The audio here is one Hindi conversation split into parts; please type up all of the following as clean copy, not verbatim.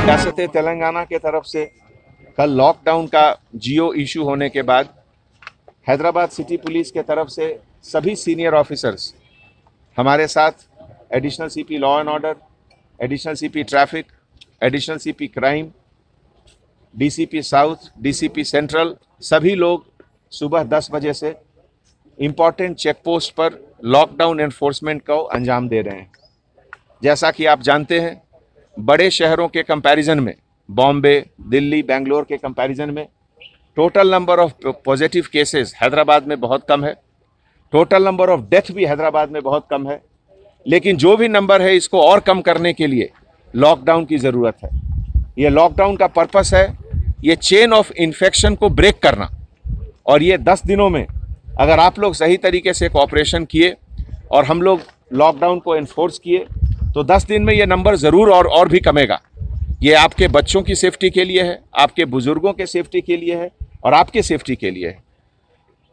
रियासत तेलंगाना के तरफ से कल लॉकडाउन का जियो इशू होने के बाद हैदराबाद सिटी पुलिस के तरफ से सभी सीनियर ऑफिसर्स हमारे साथ additional CP law and order, additional CP traffic, additional CP crime, DCP south, DCP central, सभी लोग सुबह 10 बजे से इम्पॉर्टेंट चेक पोस्ट पर लॉकडाउन एनफोर्समेंट को अंजाम दे रहे हैं। जैसा कि आप जानते हैं, बड़े शहरों के कंपैरिजन में, बॉम्बे, दिल्ली, बेंगलोर के कंपैरिजन में total number of positive cases Hyderabad में बहुत कम है। टोटल नंबर ऑफ डेथ भी हैदराबाद में बहुत कम है। लेकिन जो भी नंबर है, इसको और कम करने के लिए लॉकडाउन की ज़रूरत है। ये लॉकडाउन का पर्पस है ये चेन ऑफ इन्फेक्शन को ब्रेक करना। और ये 10 दिनों में अगर आप लोग सही तरीके से कोऑपरेशन किए और हम लोग लॉकडाउन को एनफोर्स किए तो 10 दिन में ये नंबर ज़रूर और भी कमेगा। ये आपके बच्चों की सेफ्टी के लिए है, आपके बुज़ुर्गों के सेफ्टी के लिए है और आपके सेफ्टी के लिए है।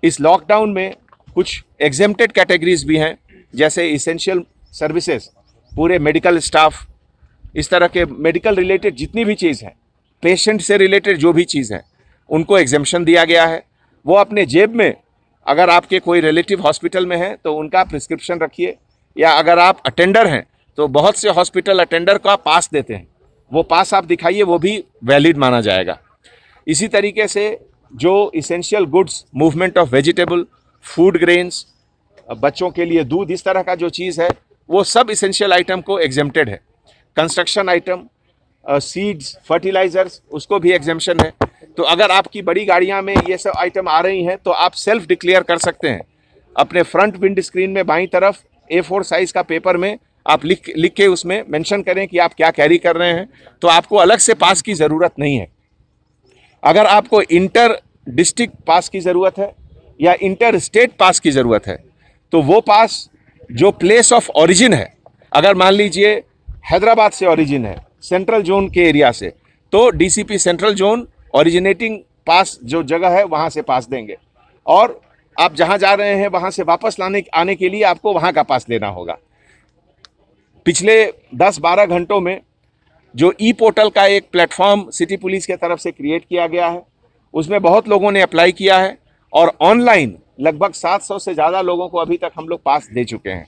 इस लॉकडाउन में कुछ एग्जेम्प्टेड कैटेगरीज भी हैं, जैसे इसेंशियल सर्विसेज, पूरे मेडिकल स्टाफ, इस तरह के मेडिकल रिलेटेड जितनी भी चीज़ है, पेशेंट से रिलेटेड जो भी चीज़ है, उनको एग्जेम्पशन दिया गया है। वो अपने जेब में, अगर आपके कोई रिलेटिव हॉस्पिटल में है तो उनका प्रिस्क्रिप्शन रखिए, या अगर आप अटेंडर हैं तो बहुत से हॉस्पिटल अटेंडर का पास देते हैं, वो पास आप दिखाइए, वो भी वैलिड माना जाएगा। इसी तरीके से जो essential goods, movement of vegetable, food grains, बच्चों के लिए दूध, इस तरह का जो चीज़ है, वो सब इसेंशियल आइटम को एग्जेम्प्टेड है। कंस्ट्रक्शन आइटम, सीड्स, फर्टिलाइजर्स, उसको भी एग्जेम्पशन है। तो अगर आपकी बड़ी गाड़ियां में ये सब आइटम आ रही हैं तो आप सेल्फ डिक्लेयर कर सकते हैं। अपने फ्रंट विंड स्क्रीन में बाईं तरफ A4 साइज का पेपर में आप लिख के उसमें मेंशन करें कि आप क्या कैरी कर रहे हैं, तो आपको अलग से पास की ज़रूरत नहीं है। अगर आपको इंटर डिस्ट्रिक्ट पास की ज़रूरत है या इंटर स्टेट पास की ज़रूरत है, तो वो पास जो प्लेस ऑफ ओरिजिन है, अगर मान लीजिए हैदराबाद से ओरिजिन है, सेंट्रल जोन के एरिया से, तो डीसीपी सेंट्रल जोन ओरिजिनेटिंग पास जो जगह है वहाँ से पास देंगे। और आप जहाँ जा रहे हैं वहाँ से वापस आने के लिए आपको वहाँ का पास लेना होगा। पिछले 10-12 घंटों में जो ई पोर्टल का एक प्लेटफॉर्म सिटी पुलिस के तरफ से क्रिएट किया गया है, उसमें बहुत लोगों ने अप्लाई किया है और ऑनलाइन लगभग 700 से ज़्यादा लोगों को अभी तक हम लोग पास दे चुके हैं।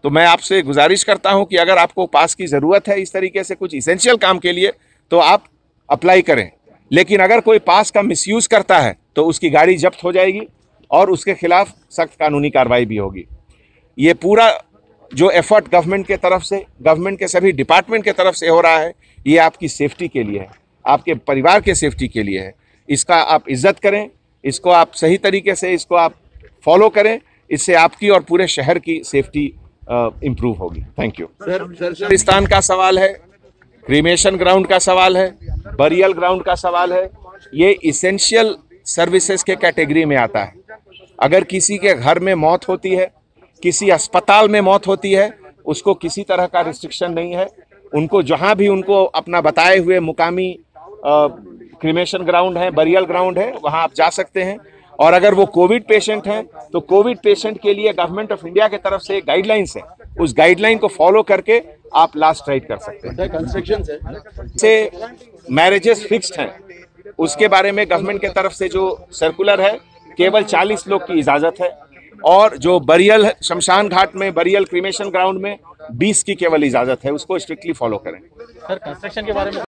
तो मैं आपसे गुजारिश करता हूं कि अगर आपको पास की ज़रूरत है इस तरीके से कुछ इसेंशियल काम के लिए, तो आप अप्लाई करें। लेकिन अगर कोई पास का मिसयूज़ करता है तो उसकी गाड़ी जब्त हो जाएगी और उसके खिलाफ सख्त कानूनी कार्रवाई भी होगी। ये पूरा जो एफर्ट गवर्नमेंट के तरफ से, गवर्नमेंट के सभी डिपार्टमेंट के तरफ से हो रहा है, ये आपकी सेफ्टी के लिए है, आपके परिवार के सेफ्टी के लिए है। इसका आप इज्जत करें, इसको आप सही तरीके से इसको आप फॉलो करें। इससे आपकी और पूरे शहर की सेफ्टी इम्प्रूव होगी। Thank you. कब्रिस्तान का सवाल है, क्रीमेशन ग्राउंड का सवाल है, बरियल ग्राउंड का सवाल है, ये इसेंशियल सर्विसेज के कैटेगरी में आता है। अगर किसी के घर में मौत होती है, किसी अस्पताल में मौत होती है, उसको किसी तरह का रिस्ट्रिक्शन नहीं है। उनको जहां भी उनको अपना बताए हुए मुकामी क्रीमेशन ग्राउंड है, बरियल ग्राउंड है, वहां आप जा सकते हैं। और अगर वो कोविड पेशेंट हैं तो कोविड पेशेंट के लिए गवर्नमेंट ऑफ इंडिया की तरफ से गाइडलाइंस है, उस गाइडलाइन को फॉलो करके आप लास्ट राइड कर सकते हैं। कंस्ट्रक्शन से मैरिजेस फिक्स्ड हैं, उसके बारे में गवर्नमेंट की तरफ से जो सर्कुलर है, केवल 40 लोग की इजाज़त है। और जो बरियल शमशान घाट में, बरियल क्रीमेशन ग्राउंड में 20 की केवल इजाज़त है, उसको स्ट्रिक्टली फॉलो करें। सर, कंस्ट्रक्शन के बारे में